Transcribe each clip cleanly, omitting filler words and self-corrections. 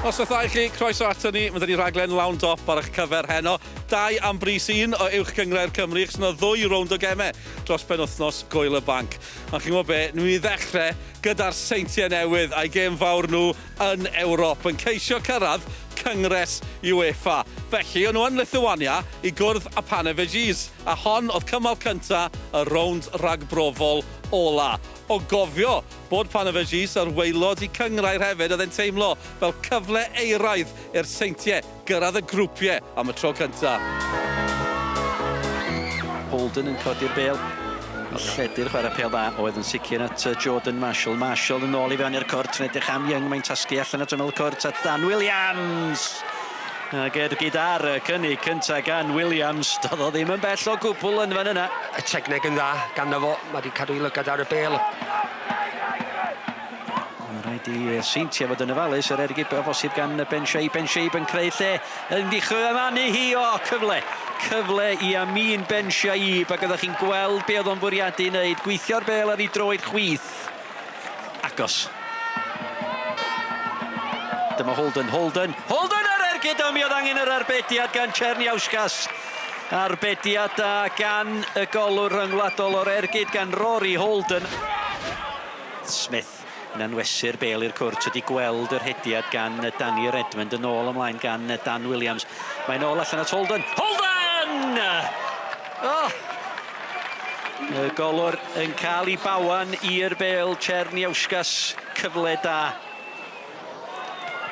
Os ydych chi, croeso ato ni, mae dyn ni raglen lawn dop ar eich cyfer heno. 2 am bris 1 o uwch gyngrau'r Cymru, chos yna 2 rownd o gemau dros penwythnos Gwyl y Banc. A chi'n gwybod be, nhw i ddechrau gyda'r seintiau newydd a'i gêm fawr nhw yn Ewrop yn ceisio cyrraedd Cyngres UEFA. Felly, o'n nhw yn Lithuania i gwrdd a Pennod, a hon oedd cymal cynta y rownd ragbrofol ola. O gofio bod Pennod ar waelod i cyngrau'r hefyd, oedd e'n teimlo fel cyfle eiraidd i'r seintiau gyrraedd y grwpiau am y tro cynta. Holden yn codi'r bêl. Lledu'r chwarae pêl dda oedd yn sicr at Jordan Marshall. Marshall yn ôl i fewn i'r cwrt, yn edrych am Young, mae'n tasgu allan at ymyl y cwrt at Dan Williams. Ac gyda'r cynnig cynta gan Williams, doedd o ddim yn bell o gwbl yn fan yna. Y techneg yn dda, gan fo, mae wedi cadw i lygad ar y bêl. Rhaid i seintiau fod yn ofalus, yr ergyd o bosib gan Ben Shaib yn creu lle. Yn ddechrau yma hi, cyfle. Cyfle i Amin Ben Shaib, ac ydych chi'n gweld be oedd o'n bwriadu i wneud. Gweithio'r bêl ar ei droed chwith. Agos. Dyma Holden ar ergyd, mi oedd angen yr arbediad gan Czerniauskas. Arbediad gan y golwr rhyngwladol o'r ergyd gan Rory Holden. Smith yn anwesu'r bêl i'r cwrt, wedi gweld yr hediad gan Danny Redmond yn ôl ymlaen gan Dan Williams. Mae'n ôl allan at Holden. Y golwr yn cael ei bawan i'r bêl Czerniauskas, cyfle da.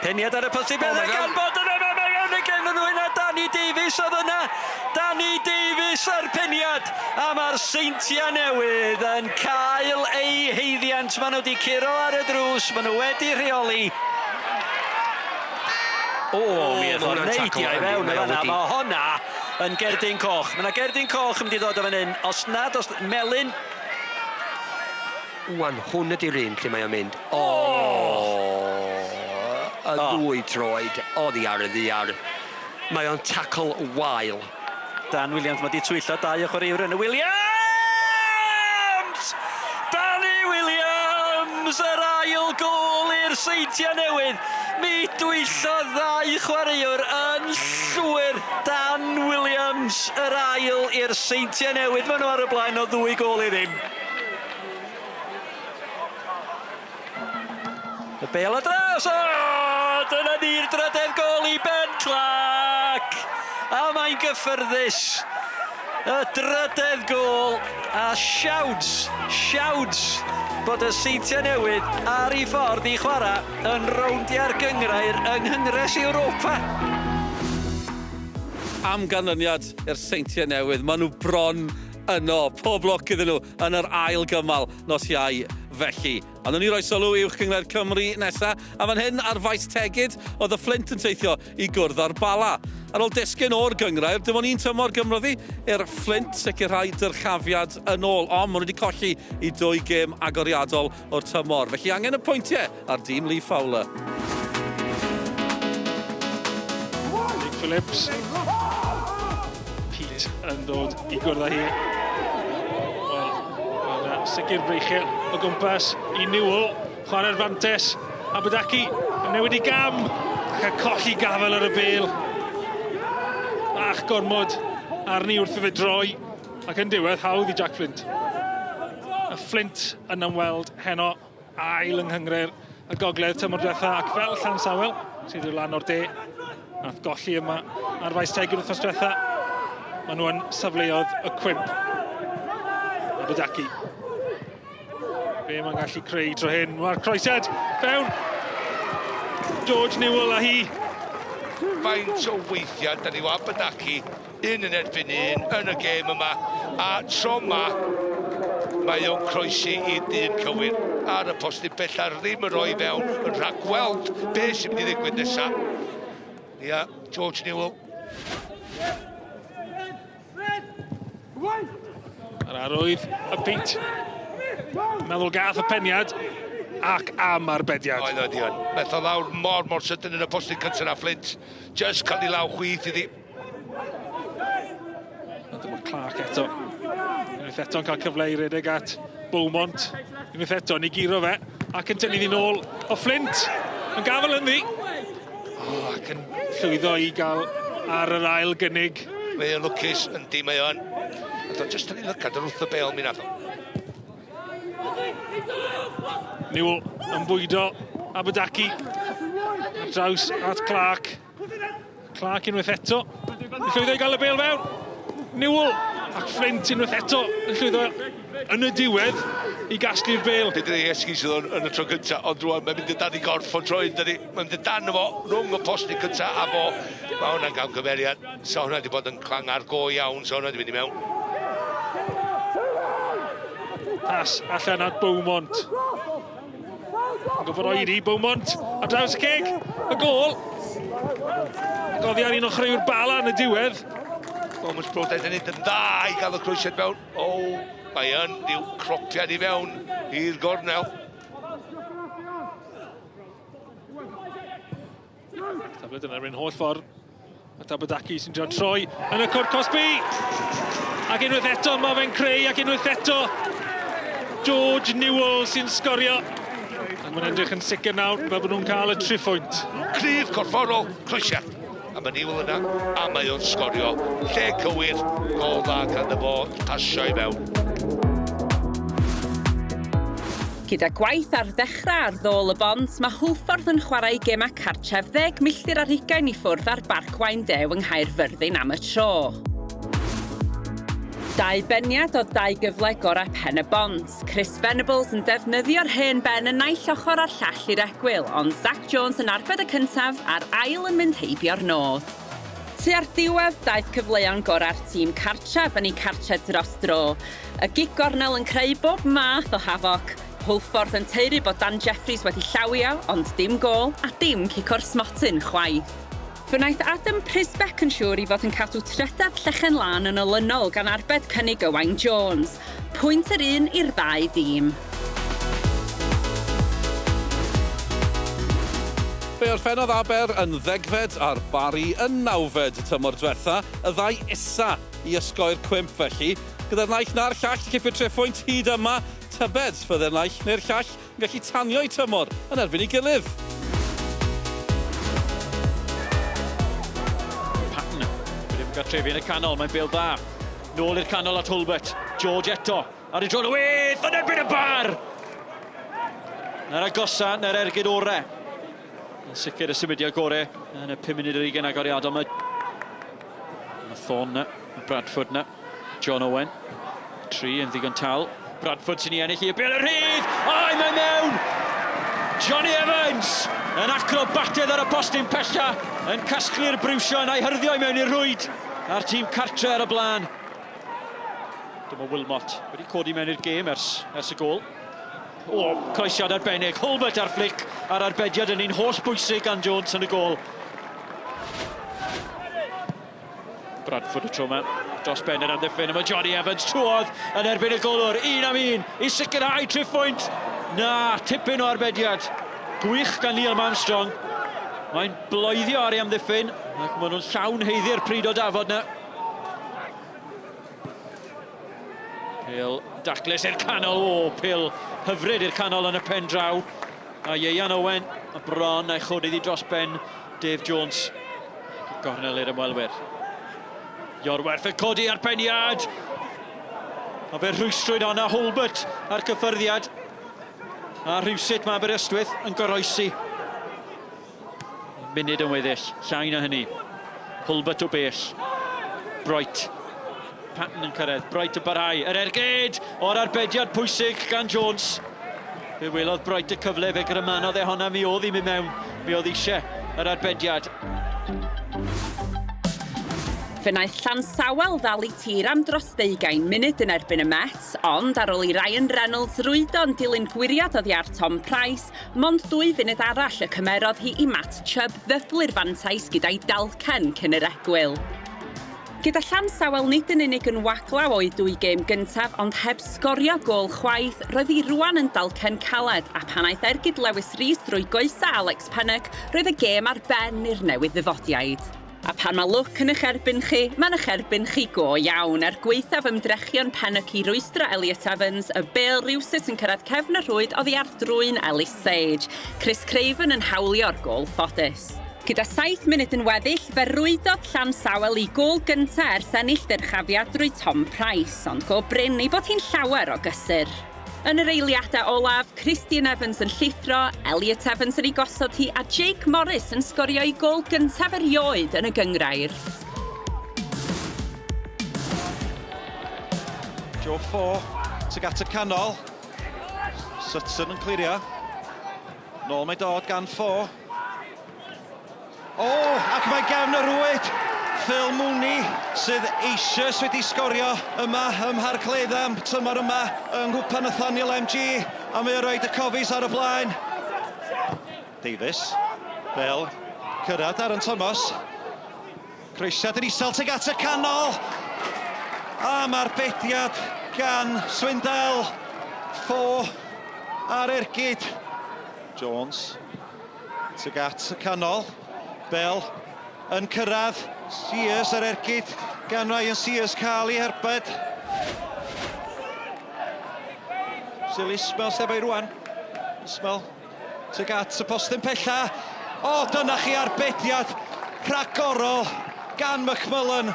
Peniad ar y posibiliad gan bod yna, mae'n gen rhywun a Danny Davies oedd yna. Danny Davies ar peniad, a mae'r seintiau newydd yn cael eu heiddiant. Maen nhw wedi curo ar y drws, maen nhw wedi rheoli. Mi oedd o'n neidio i fewn y fanna, mae honna yn gerdyn coch. Mae yna gerdyn coch yn mynd i ddod o fan hyn. Os nad, os melyn. Wan, hwn ydy'r un lle mae o'n mynd. Y ddwy droed, oddi ar y ddiar. Mae o'n tackle wael. Dan Williams, mae di twyllo 2 o chwaraewr yn y Williams! Danny Williams, yr ail gol i'r seintiau newydd. Mi dwyllo 2 chwaraewr yn llwyr. Dan Williams, yr ail i'r seintiau newydd. Maen nhw ar y blaen o 2 gol i ddim. Y bêl o draws, dyna ni'r drydedd gol i Ben Clark. A mae'n gyffyrddus. Y drydedd gol a siawds bod y seintiau newydd ar ei ffordd i chwarae yn rowndiau'r gyngrau'r yng Nghyngres Ewropa. Am ganlyniad i'r seintiau newydd, maen nhw bron yno, pob lwc iddyn nhw yn yr ail gymal nos Iau felly. A nhw'n ni roi sylw uwch gyngred Cymru nesaf, a fan hyn ar faes tegid oedd y Flint yn teithio i gwrdd ar Bala. Ar ôl disgyn o'r gyngrair, dim ond 1 tymor gymryddi i'r Flint sicrhau dyrchafiad yn ôl, ond maen nhw wedi colli i 2 gêm agoriadol o'r tymor. Felly angen y pwyntiau ar dîm Lee Fowler. Nick Phillips. Pete yn dod i gwrdd â hi. Sicr breichau o gwmpas i Newell, chwarae'r fantes, Aberdaki yn newid i gam ac yn colli gafel ar y bêl. Bach gormod arni wrth i fe droi ac yn diwedd hawdd i Jack Flint. Y Flint yn ymweld heno ail yng Nghyngrau'r y gogledd tymor diwetha ac fel Llansawel sydd i'r lan o'r de nath golli yma ar faes tegid wrthos diwetha. Maen nhw yn safleodd y cwimp. Aberdaki. Be mae'n gallu creu tro hyn. Mae'r croesiad fewn. George Newell a hi. Faint o weithiau, da ni o Aberdaki, un yn erbyn un yn y gêm yma. A tro yma, mae o'n croesi i dyn cywir ar y posti bellar, ddim yn rhoi fewn, yn rhagweld beth sy'n mynd i ddigwydd nesaf. Ia, George Newell. Yr arwydd, y Pete. Meddwl gath y peniad ac am arbediad. Oedd wedi yn. Metho lawr mor sydyn yn y postyn cyntaf na Flint. Just cael ei law chwith iddi. Dyma Clark eto. Unwaith eto'n cael cyfle i redeg at Beaumont. Unwaith eto, ni giro fe. Ac yn tynnu ni nôl o Flint. Yn gafel yn ddi. ac yn llwyddo I gael ar yr ail gynnig. Mae o'n lwcus yn di mae o'n. Nath o'n just yn ei lycad yr wrth y bel mi nath o. Newell yn bwydo Aberdaki. Ar draws at Clark. Clark unwaith eto. Yn llwyddo I gael y bel fewn. Newell ac Flint unwaith eto yn llwyddo yn y diwedd I gasglu'r bel. Dydyn ni esgus yn y tro gyntaf, ond rwan mae'n mynd i dan I gorff o droed, mae'n mynd i dan fo rhwng y posti gyntaf a fo. Mae hwnna'n gael gyferiad, so hwnna wedi bod yn clangar go iawn, so hwnna wedi mynd I mewn. Pas allan at Beaumont. Gyfroeri Beaumont ar draws y ceg. Y gol. Goddi ar un ochr yw'r Bala yn y diwedd. Beaumont's brotest yn nid yn dda I gael y crwysiad mewn. Mae yn i'w cropiad I fewn i'r gornel. Tafled yn erbyn holl ffordd. At Aberdaki sy'n dod troi yn y cwrt Cosby. Ac unwaith eto mae fe'n creu ac unwaith eto George Newell sy'n sgorio. Ac mae'n edrych yn sicr nawr fel bod nhw'n cael y triphwynt. Cryf corfforol, crwysiad. A mae Newell yna, a mae o'n sgorio. Lle cywir, gol dda gan y bo, tasio I mewn. Gyda gwaith ar ddechrau ar ddôl y bont, mae Haverfordwest yn chwarae gemau cartref 10 milltir ar 20 I ffwrdd ar Barcwain Dew yng Nghaerfyrddin am y tro. 2 beniad o 2 gyfle gorau Penybont. Chris Venables yn defnyddio'r hen ben yn naill ochr a'r llall i'r egwyl, ond Zach Jones yn arbed y cyntaf a'r ail yn mynd heibio'r nod. Tua'r diwedd, daeth cyfleon gorau'r tîm cartref yn ei cartref dros dro. Y gig gornel yn creu bob math o hafoc. Haverfordwest yn teiri bod Dan Jeffries wedi llawio, ond dim gol a dim cicor smotyn chwaith. Fe wnaeth Adam Prisbeck yn siŵr I fod yn cadw trydedd Llechen Lan yn olynol gan arbed cynnig Owain Jones. Pwynt yr un i'r 2 dîm. Fe orffennodd Aber yn 10fed a'r Bari yn 9fed tymor diwetha, y 2 isa I ysgoi'r cwimp felly, gyda'r naill na'r llall cipio'r triphwynt hyd yma, tybed fydde'r naill neu'r llall yn gallu tanio I tymor yn erbyn I gilydd. Patton, wedi gartrefi yn y canol, mae'n bêl dda. Nôl i'r canol at Hulbert, George eto, ar ei drôn y wyth, yn erbyn y bar! Na'r agosa, na'r ergyd ore. Yn sicr y symudiad gore yn y 5 munud ar 20 agoriadol. Mae Thorne na, Bradford na, John Owen, 3 yn ddigon tal. Bradford sy'n I ennill i'r bêl y rhydd! Ai, mae mewn! Johnny Evans yn acrobatydd ar y postyn pella, yn casglu'r briwsio yn ei hyrddio I mewn i'r rwyd a'r tîm cartre ar y blaen. Dyma Wilmot wedi codi mewn i'r gêm ers y gol. Croesiad arbennig, Hulbert ar flic a'r arbediad yn un holl bwysig gan Jones yn y gol. Bradford y tro yma, dros ben yr amddiffyn, yma Johnny Evans trwodd yn erbyn y golwr, 1-1 I sicrhau triphwynt. Na, tipyn o arbediad. Gwych gan Neil Armstrong. Mae'n bloeddio ar ei amddiffyn, ac maen nhw'n llawn heiddi'r pryd o dafod na. Pil daclus i'r canol, pil hyfryd i'r canol yn y pen draw. A Ieuan Owen, a bron a'i chwd iddi dros ben Dave Jones. Gornel i'r ymwelwyr. Iorwerth yn codi ar peniad. A fe rhwystrwyd honna Hulbert ar cyffyrddiad. A rhywsut mae Aberystwyth yn goroesi. Munud yn weddill, llai na hynny. Hulbert o bell. Bright. Patton yn cyrraedd, Bright yn barhau. Yr ergyd o'r arbediad pwysig gan Jones. Fe welodd Bright y cyfle fe grymanodd e honna mi oedd I mynd mewn. Mi oedd eisiau yr arbediad. Fe wnaeth Llansawel ddal I tir am dros 20 munud yn erbyn y Met, ond ar ôl I Ryan Reynolds rwydo'n dilyn gwiriad oddi ar Tom Price, mond 2 funud arall y cymerodd hi I Matt Chubb ddyblu'r fantais gyda'i dalcen cyn yr egwyl. Gyda Llansawel nid yn unig yn waglaw o'i 2 gêm gyntaf, ond heb sgorio gol chwaith, roedd hi rwan yn dalcen caled, a pan aeth ergyd Lewis Rees drwy goesa Alex Pennod, roedd y gêm ar ben i'r newydd ddyfodiaid. A pan mae lwc yn eich erbyn chi, mae'n eich erbyn chi go iawn. Gweithaf ymdrechion Pennod I rwystro Elliot Evans, y bêl rywsut yn cyrraedd cefn y rhwyd oddi ar drwy'n Ellis Sage. Chris Craven yn hawlio'r gol ffodus. Gyda 7 munud yn weddill, fe rwydodd Llansawel I gôl gyntaf ers ennill dyrchafiad drwy Tom Price, ond go bryn ei bod hi'n llawer o gysur. Yn yr eiliadau olaf, Christian Evans yn llithro, Elliot Evans yn ei gosod hi a Jake Morris yn sgorio I gôl gyntaf erioed yn y gyngrair. Joe 4, tuag at y canol. Sutton yn clirio. Nôl mae dod gan 4. Ac mae gefn y rwyd Phil Mooney sydd eisoes wedi sgorio yma ym Mharcleddau am tymor yma yng nghwpan Nathaniel MG a mae roed y cofis ar y blaen. Davies, Bell, cyrraedd Aaron Thomas. Croesiad yn isel tuag at y canol. A mae'r bediad gan Swindell. 4 ar ergyd. Jones, tuag at y canol. Bell yn cyrraedd, Sears ar ergyd gan Ryan Sears cael ei herbed. Syl Ismael sef ei rwan. Ismael tuag at y postyn pella. Dyna chi arbediad rhagorol gan McMullen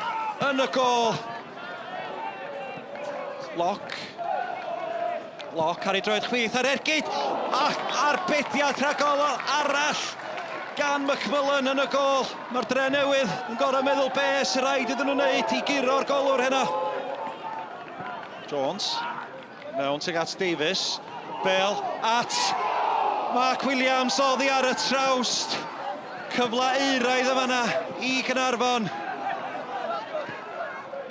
yn y gôl. Lock ar ei droed chwith ar ergyd. Arbediad rhagorol arall gan McMullen yn y gôl. Mae'r dre newydd yn gorau meddwl sy'n rhaid iddyn nhw wneud I guro'r golwr heno. Jones, mewn tuag at Davies. Bale at Mark Williams oddi ar y trawst. Cyfle euraidd y fanna I Caernarfon.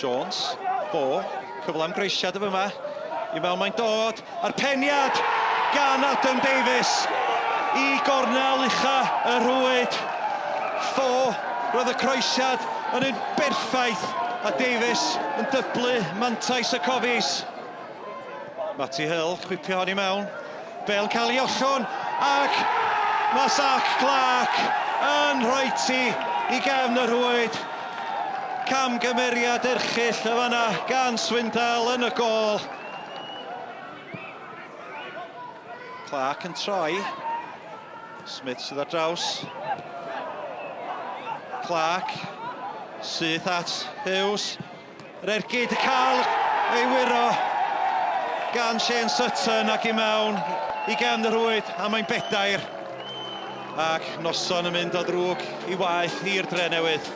Jones, 4, cyfle am greisiad y fyma. I mewn mae'n dod a'r peniad gan Adam Davies. I gornel ucha y rwyd. 4, roedd y croesiad yn un berffaith a Davies yn dyblu mantais y cofis. Matty Hill, chwipio hon I mewn. Bale yn cael ei ollwn ac mae Zach Clark yn rhoi ti I gefn y rwyd. Camgymeriad erchyll y fanna gan Swindell yn y gôl. Clark yn troi. Smith sydd ar draws. Clark sydd at Hughes. Yr ergyd y cael ei wiro gan Shane Sutton ac I mewn I gefn y rwyd a mae'n bedair. Ac noson yn mynd o ddrwg I waith i'r dre newydd.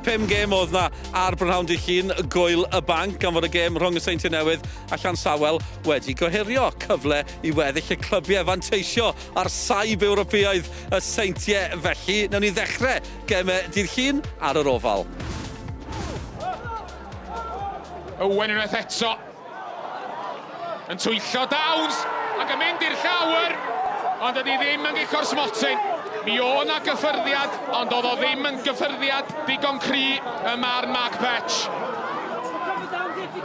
5 gêm oedd na ar brynhawn dy llun gwyl y banc gan fod y gêm rhwng y Seintiau Newydd a Llansawel wedi gohirio cyfle I weddill y clybiau fanteisio ar saib Ewropeaidd y Seintiau. Felly, nawn ni ddechrau gemau dydd llun ar yr ofal. Owen unwaith eto yn twyllo Downs ac yn mynd i'r llawer ond ydi ddim yn gico'r smotyn. Mi o na gyffyrddiad, ond oedd o ddim yn gyffyrddiad digon cry y marn Mark Petch.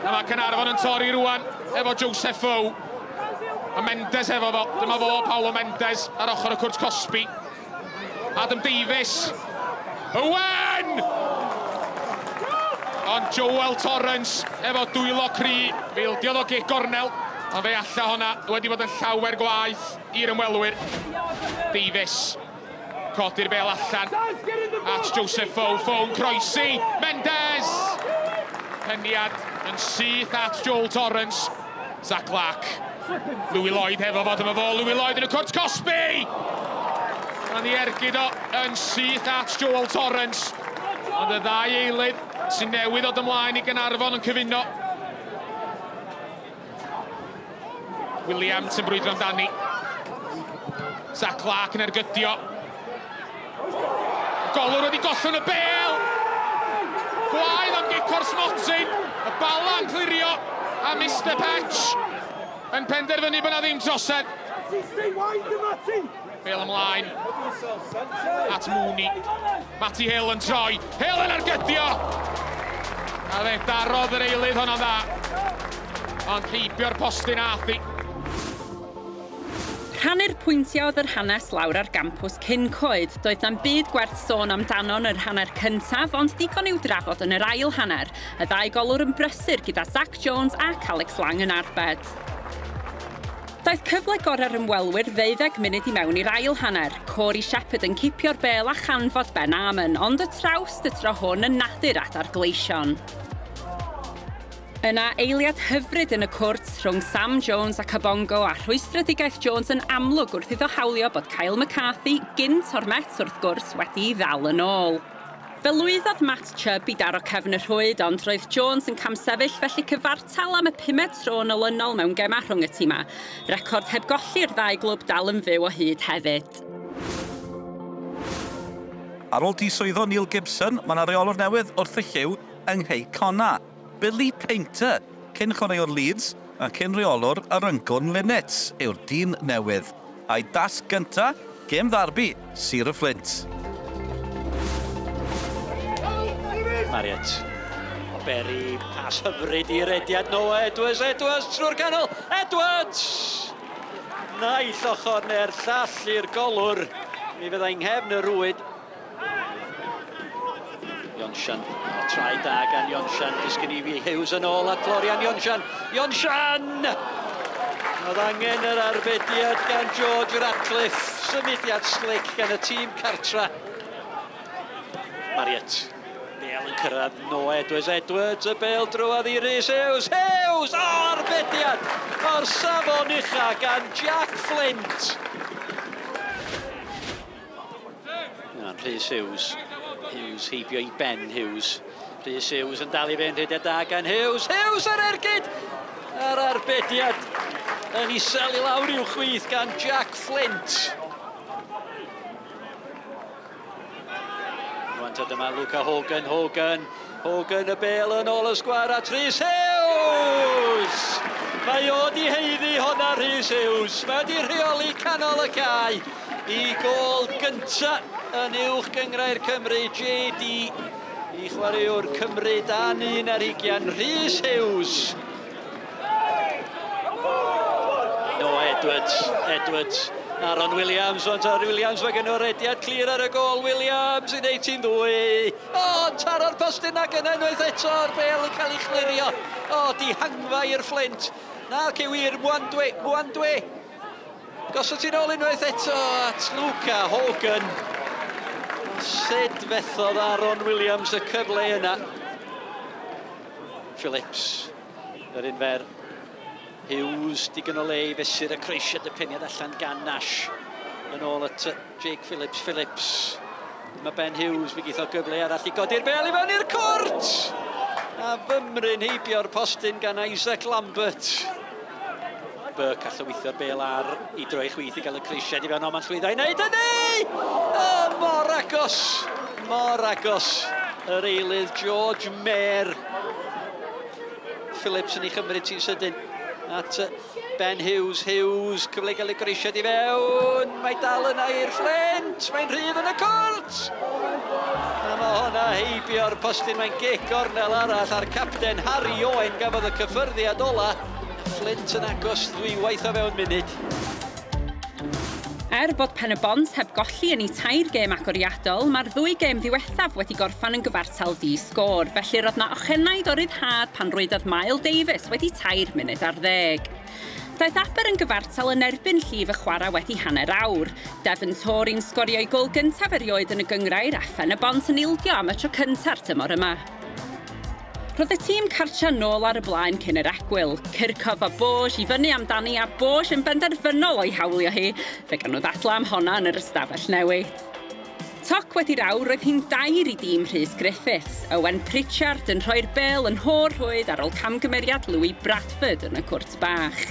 A mae Caernarfon yn torri rwan efo Joseph Fow. A Mendes efo fo. Dyma fo, Paolo Mendes, ar ochr y cwrt Cosby. Adam Davies. Owen! Ond Joel Torrance efo dwylo cry. Feildiodd o gic gornel. A fe alla honna wedi bod yn llawer gwaith i'r ymwelwyr. Davies. Codi'r bel allan at Joseph Fow, Fown croesi, Mendes! Peniad yn syth at Joel Torrance, Zach Clark. Louis Lloyd hefo fod yma fo, Louis Lloyd yn y cwrt Cosby! Mae'n ei ergyd o yn syth at Joel Torrance. Ond y ddau eilydd sy'n newydd oed ymlaen I Caernarfon yn cyfuno. Williams yn brwydro amdani. Zach Clark yn ergydio. Golwr wedi gollwng y bel. Gwaedd am gico'r smotyn. Y Bala yn clirio. A Mr Petch yn penderfynu bod na ddim trosedd. Bel ymlaen. At Mooney. Matty Hill yn troi. Hill yn ergydio. A fe darodd yr eilydd hwnna dda. Ond heibio'r postyn athi. Rhannu'r pwyntio oedd yr hanes lawr ar gampws cyn coed, doedd na'n byd gwerth sôn amdano yn yr hanner cyntaf, ond digon i'w drafod yn yr ail hanner. Y ddau golwr yn brysur gyda Zach Jones ac Alex Lang yn arbed. Daeth cyfle gorau'r ymwelwyr 12 munud i mewn i'r ail hanner. Corey Shepherd yn cipio'r bêl a chanfod Ben Amon, ond y traws y tro hwn yn nadur ada'r gleision. Yna eiliad hyfryd yn y cwrt rhwng Sam Jones a Cabongo a rhwystredigaeth Jones yn amlwg wrth iddo hawlio bod Kyle McCarthy gynt o'r Met wrth gwrs wedi ei ddal yn ôl. Fe lwyddodd Matt Chubb i daro cefn y rhwyd, ond roedd Jones yn camsefyll felly cyfartal am y 5 tro yn olynol mewn gema rhwng y tîma. Record heb golli'r ddau glwb dal yn fyw o hyd hefyd. Ar ôl diswyddo Neil Gibson, mae yna reolwr newydd wrth y lliw yng Ngheu Connah. Billy Painter, cyn chwaraewr Leeds a cyn reolwr ar yngwn Linnets yw'r dyn newydd. A'i dasg gynta, gêm ddarbi, Sir y Flint. Marriott. O Berry, pas hyfryd i'r Ediad Noah Edwards trwy'r canol. Edwards! Naill ochr neu'r llall i'r golwr. Mi fyddai'n nghefn y rwyd. Jonshan, o trai da gan Jonshan, disgyn i fi Hughes yn ôl at Florian Jonshan. Jonshan! Oedd angen yr arbediad gan George Ratcliffe. Symudiad slic gan y tîm cartra. Marriott. Bêl yn cyrraedd Noah Edwards, y bêl drwodd i Rhys Hughes. Hughes! O, arbediad! O'r safon ucha gan Jack Flint. Rhys Hughes. Hughes heibio i Ben Hughes. Rhys Hughes yn dal i fynd hyd da gan Hughes. Hughes ar ergyd! Ar arbediad yn isel i lawr i'w chwyth gan Jack Flint. Rwan to dyma Luca Hogan. Hogan y bêl yn ôl y sgwar at Rhys Hughes! Mae o di heiddi honna Rhys Hughes. Mae di rheoli canol y cae i gol gynta yn uwch gyngrau'r Cymru. JD i chwaraewr Cymru dan 1 Rhys Hughes. Noah Edwards. Aaron Williams, ond ar Williams mae gen o'r Ediad clir ar y gol. Williams yn 18-2. O, taro'r postyn ac yn unwaith eto'r bêl yn cael ei chlirio. O, dihangfa i'r Flint. Na, cywir, Mwandwe. Gosod ti'n ôl unwaith eto at Luca Hogan. Sut fethodd Aaron Williams y cyfle yna. Phillips, yr unfer. Hughes, digon o le i fesur y creisiau dypeniad allan gan Nash. Yn ôl at Jake Phillips. Mae Ben Hughes fi geitho gyfle arall i godi'r bêl i fewn i'r cwrt. A fymryn heibio'r postyn gan Isaac Lambert. Burke all y weithio'r bêl ar i droi chwyth i gael y creisiau i fewn o man llwyddo i wneud hynny! O, mor agos. Yr eilydd George Mair. Phillips yn ei chymryd sy'n sydyn at Ben Hughes. Cyfle i gael y creisiau i fewn. Mae dal yna i'r Flint. Mae'n rhydd yn y cwrt. A mae honna heibio'r postyn. Mae'n gic gornel arall ar capten Harry Owen gafodd y cyffyrddiad ola. Flint yn agos ddwywaith o fewn munud. Bod Penybont heb golli yn ei 3 gêm agoriadol, mae'r 2 gêm ddiwethaf wedi gorffan yn gyfartal di-sgôr, felly roedd na ochennaid o ryddhad pan rwyddodd Miles Davies wedi 3 munud ar 10. Daeth Aber yn gyfartal yn erbyn llif y chwarae wedi hanner awr. Devon Tory'n sgorio i gol gyntaf erioed yn y gyngrair a Penybont yn ildio am y tro cynta'r tymor yma. Roedd y tîm cartra nôl ar y blaen cyn yr egwyl. Kirkov a Bosch i fyny amdani a Bosch yn benderfynol o'i hawlio hi, fe gan nhw ddadlau am honna yn yr ystafell newydd. Toc wedi'r awr roedd hi'n 2 i dîm Rhys Griffiths. Owen Pritchard yn rhoi'r bêl yn hor rhwyd ar ôl camgymeriad Louis Bradford yn y cwrt bach.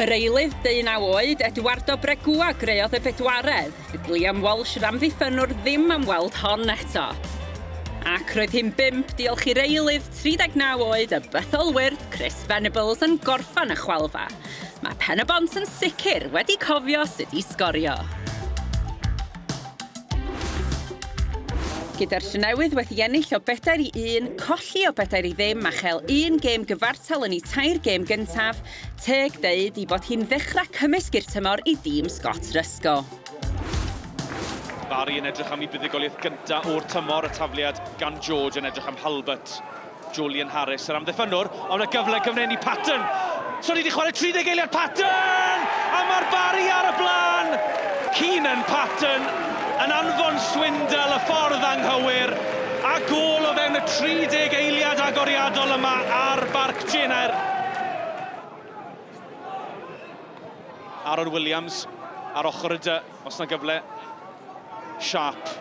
Yr eilydd 19 oed, Eduardo Bregua greodd y bedwaredd. Fydd Liam Walsh yr amddiffynwr ddim am weld hon eto. Ac roedd hi'n 5 diolch i'r eilydd 39 oed y bythol wyrth Chris Venables yn gorffan y chwalfa. Mae Penybont yn sicr wedi cofio sut i sgorio. Gyda'r Llanelli wedi ennill o 4-1, colli o 4-0 a chael 1 gêm gyfartal yn ei 3 gêm gyntaf, teg deud i bod hi'n ddechrau cymysg i'r tymor i dîm Scott Rysgo. Barry yn edrych am ei buddigoliaeth gyntaf o'r tymor, y tafliad gan George yn edrych am Halbert. Julian Harris yr amddiffynwr, ond y gyfle gyfnenu Patton. So ni wedi chwarae 30 eiliad Patton! A mae'r Bari ar y blaen! Keenan Patton yn anfon Swindle y ffordd anghywir. A gôl o fewn y 30 eiliad agoriadol yma ar Barc Jenner. Aaron Williams ar ochr y dy, os na gyfle. Sharp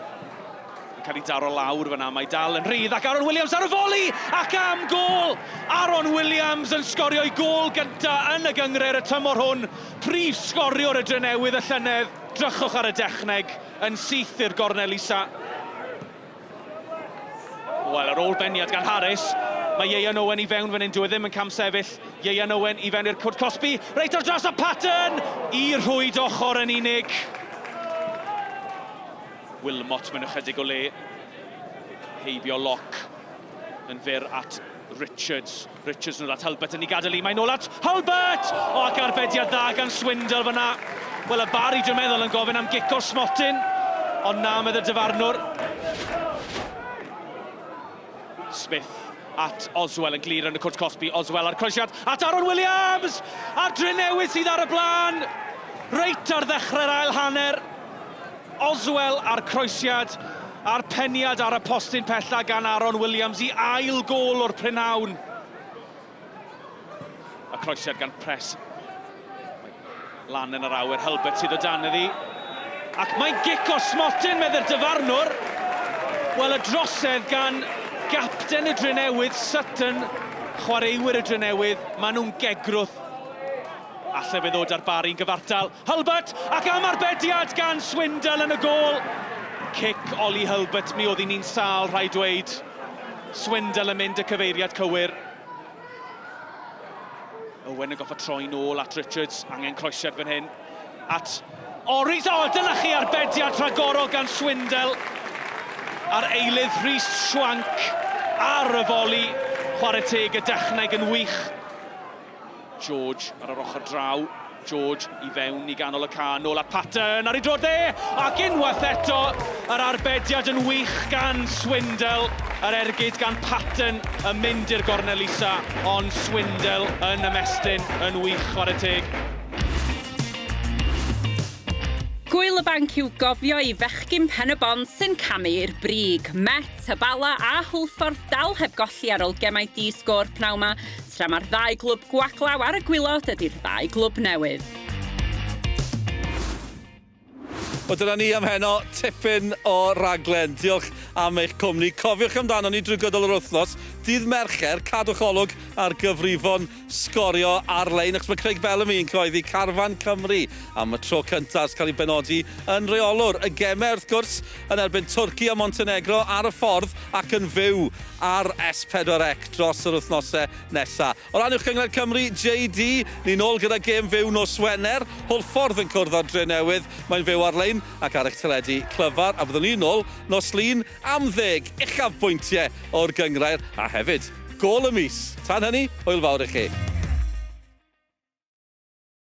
yn cael ei daro lawr fyna, mae dal yn rhydd ac Aaron Williams ar y foli ac am gôl! Aaron Williams yn sgorio i gôl gynta yn y gyngred y tymor hwn. Prif sgoriwr y Drenewydd y llynedd. Drychwch ar y dechneg yn syth i'r gornel isa. Wel, ar ôl beniad gan Harris, mae Ieuan Owen i fewn fan hyn, dyw e ddim yn cam sefyll. Ieuan Owen i fewn i'r cwrt Cosby, reit ar dros y Patton! I rhwyd ochr yn unig. Wilmot mewn ychydig o le. Heibio loc yn fyr at Richards. Richards nôl at Hulbert yn ei gadael i. Mae'n nôl at Hulbert! O, ac arbediad dda gan Swindle fyna. Wel, y Bari, dwi'n meddwl, yn gofyn am gico smotyn. Ond na, medd y dyfarnwr. Smith at Oswell yn glir yn y cwrt Cosby. Oswell ar croesiad at Aaron Williams! A Drenewydd sydd ar y blaen. Reit ar ddechrau'r ail hanner. Oswell ar croesiad. A'r peniad ar y postyn pella gan Aaron Williams i ail gôl o'r prynhawn. A croesiad gan Press. Lan yn yr awyr, Hulbert sydd o dan iddi. Ac mae'n gico smotyn, medde'r dyfarnwr. Wel, y drosedd gan gapten y Drenewydd, Sutton, chwaraewyr y Drenewydd, maen nhw'n gegrwth. Alle fe ddod ar Bari'n gyfartal. Hulbert ac am arbediad gan Swindle yn y gôl. Cic Oli Hulbert, mi oedd hi'n sal, rhaid dweud. Swindle yn mynd y cyfeiriad cywir. Owen yn goffa troi nôl at Richards, angen croesiad fan hyn. At Oris, dyna chi arbediad rhagorol gan Swindle. Ar eilydd Rhys Schwank ar y foli. Chwarae teg y dechneg yn wych. George ar yr ochr draw. George i fewn i ganol y can, nôl at Patton ar ei drod dde. Ac unwaith eto, yr arbediad yn wych gan Swindle. Yr ergyd gan Patton yn mynd i'r gornel isa. Ond Swindle yn ymestyn yn wych chwarae teg. Gwyl y banc i'w gofio i fechgyn Penybont sy'n camu i'r brig. Met, Bala a Hwlffordd dal heb golli ar ôl gemau di-sgôr pnaw 'ma, tra mae'r ddau glwb gwaclaw ar y gwylod ydy'r ddau glwb newydd. O dyna ni am heno, tipyn o raglen. Diolch am eich cwmni. Cofiwch amdano ni drwy gydol yr wythnos. Dydd Mercher, cadwch olwg ar gyfrifon Sgorio ar-lein. Achos mae Craig Bellamy yn cyhoeddi Carfan Cymru am y tro cyntaf cael ei benodi yn reolwr. Y gemau wrth gwrs yn erbyn Twrci a Montenegro ar y ffordd ac yn fyw ar S4C dros yr wythnosau nesaf. O ran uwch cyngred Cymru, JD, ni'n ôl gyda gêm fyw nos Wener. Hwlffordd yn cwrdd ar Drenewydd. Mae'n fyw ar-lein ac ar eich teledu clyfar. A byddwn ni'n ôl nos Lun am 10 uchafbwyntiau o'r gyngrair a hefyd gôl y mis. Tan hynny, hwyl fawr i chi.